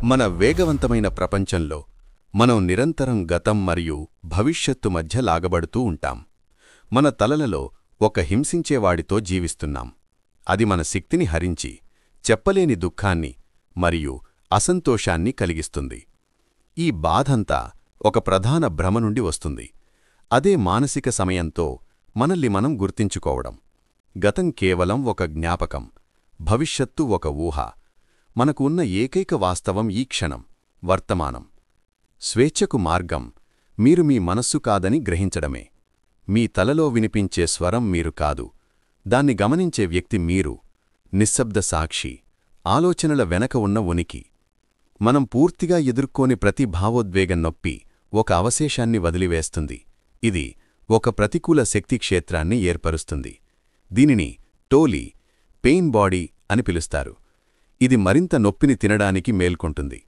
మన వేగవంతమైన ప్రపంచంలో మనం నిరంతరం గతం మరియు భవిష్యత్తు మధ్య లాగబడుతూ ఉంటాం. మన తలలలో ఒక హింసించేవాడితో జీవిస్తున్నాం. అది మన శక్తిని హరించి చెప్పలేని దుఃఖాన్ని మరియు అసంతోషాన్ని కలిగిస్తుంది. ఈ బాధంతా ఒక ప్రధాన భ్రమ నుండి వస్తుంది. అదే మానసిక సమయంతో మనల్ని మనం గుర్తించుకోవడం. గతం కేవలం ఒక జ్ఞాపకం, భవిష్యత్తు ఒక ఊహ. మనకు ఉన్న ఏకైక వాస్తవం ఈ క్షణం, వర్తమానం. స్వేచ్ఛకు మార్గం మీరు మీ మనస్సు కాదని గ్రహించడమే. మీ తలలో వినిపించే స్వరం మీరు కాదు, దాన్ని గమనించే వ్యక్తి మీరు. నిశ్శబ్ద సాక్షి, ఆలోచనల వెనక ఉన్న ఉనికి. మనం పూర్తిగా ఎదుర్కోని ప్రతి భావోద్వేగం నొప్పి ఒక అవశేషాన్ని వదిలివేస్తుంది. ఇది ఒక ప్రతికూల శక్తి క్షేత్రాన్ని ఏర్పరుస్తుంది. దీనిని టోలీ, పెయిన్ బాడీ అని పిలుస్తారు. ఇది మరింత నొప్పిని తినడానికి మేల్కొంటుంది.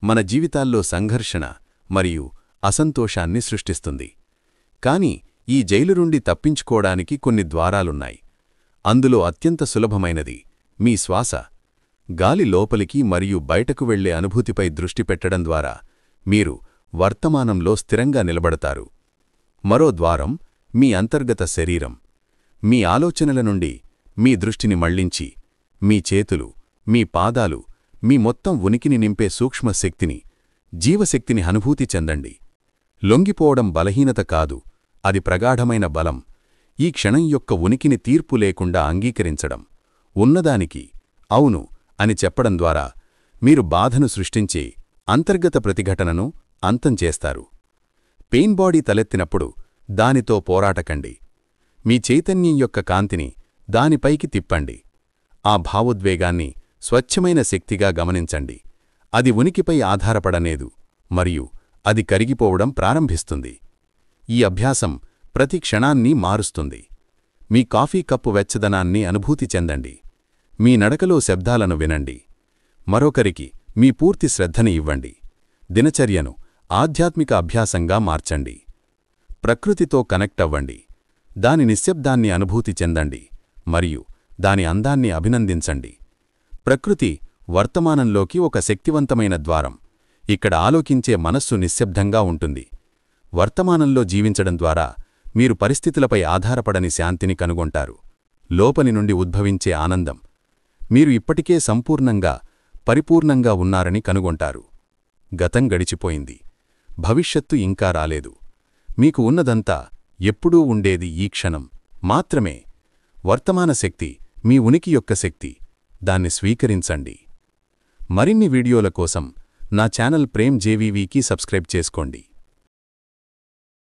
మన జీవితాల్లో సంఘర్షణ మరియు అసంతోషాన్ని సృష్టిస్తుంది. కాని ఈ జైలు నుండి తప్పించుకోవడానికి కొన్ని ద్వారాలున్నాయి. అందులో అత్యంత సులభమైనది మీ శ్వాస. గాలి లోపలికి మరియు బయటకు వెళ్లే అనుభూతిపై దృష్టి పెట్టడం ద్వారా మీరు వర్తమానంలో స్థిరంగా నిలబడతారు. మరో ద్వారం మీ అంతర్గత శరీరం. మీ ఆలోచనల నుండి మీ దృష్టిని మళ్లించి మీ చేతులు, మీ పాదాలు, మీ మొత్తం ఉనికిని నింపే సూక్ష్మ శక్తిని, జీవశక్తిని అనుభూతి చెందండి. లొంగిపోవడం బలహీనత కాదు, అది ప్రగాఢమైన బలం. ఈ క్షణం యొక్క ఉనికిని తీర్పు లేకుండా అంగీకరించడం, ఉన్నదానికి అవును అని చెప్పడం ద్వారా మీరు బాధను సృష్టించే అంతర్గత ప్రతిఘటనను అంతం చేస్తారు. పెయిన్ బాడీ తలెత్తినప్పుడు దానితో పోరాటకండి. మీ చైతన్యం యొక్క కాంతిని దానిపైకి తిప్పండి. ఆ భావోద్వేగాన్ని స్వచ్ఛమైన శక్తిగా గమనించండి. అది ఉనికిపై ఆధారపడనేదు మరియు అది కరిగిపోవడం ప్రారంభిస్తుంది. ఈ అభ్యాసం ప్రతి క్షణాన్ని మారుస్తుంది. మీ కాఫీ కప్పు వెచ్చదనాన్ని అనుభూతి చెందండి. మీ నడకలో శబ్దాలను వినండి. మరొకరికి మీ పూర్తి శ్రద్ధని ఇవ్వండి. దినచర్యను ఆధ్యాత్మిక అభ్యాసంగా మార్చండి. ప్రకృతితో కనెక్ట్ అవ్వండి. దాని నిశ్శబ్దాన్ని అనుభూతి చెందండి మరియు దాని అందాన్ని అభినందించండి. ప్రకృతి వర్తమానంలోకి ఒక శక్తివంతమైన ద్వారం. ఇక్కడ ఆలోకించే మనస్సు నిశ్శబ్దంగా ఉంటుంది. వర్తమానంలో జీవించడం ద్వారా మీరు పరిస్థితులపై ఆధారపడని శాంతిని కనుగొంటారు. లోపలి నుండి ఉద్భవించే ఆనందం. మీరు ఇప్పటికే సంపూర్ణంగా, పరిపూర్ణంగా ఉన్నారని కనుగొంటారు. గతం గడిచిపోయింది, భవిష్యత్తు ఇంకా రాలేదు. మీకు ఉన్నదంతా ఎప్పుడూ ఉండేది ఈ క్షణం మాత్రమే. వర్తమాన శక్తి మీ ఉనికి యొక్క శక్తి. దాన్ని స్వీకరించండి. మరిన్ని వీడియోల కోసం నా ఛానల్ ప్రేమ్ జేవీవీకి సబ్స్క్రైబ్ చేసుకోండి.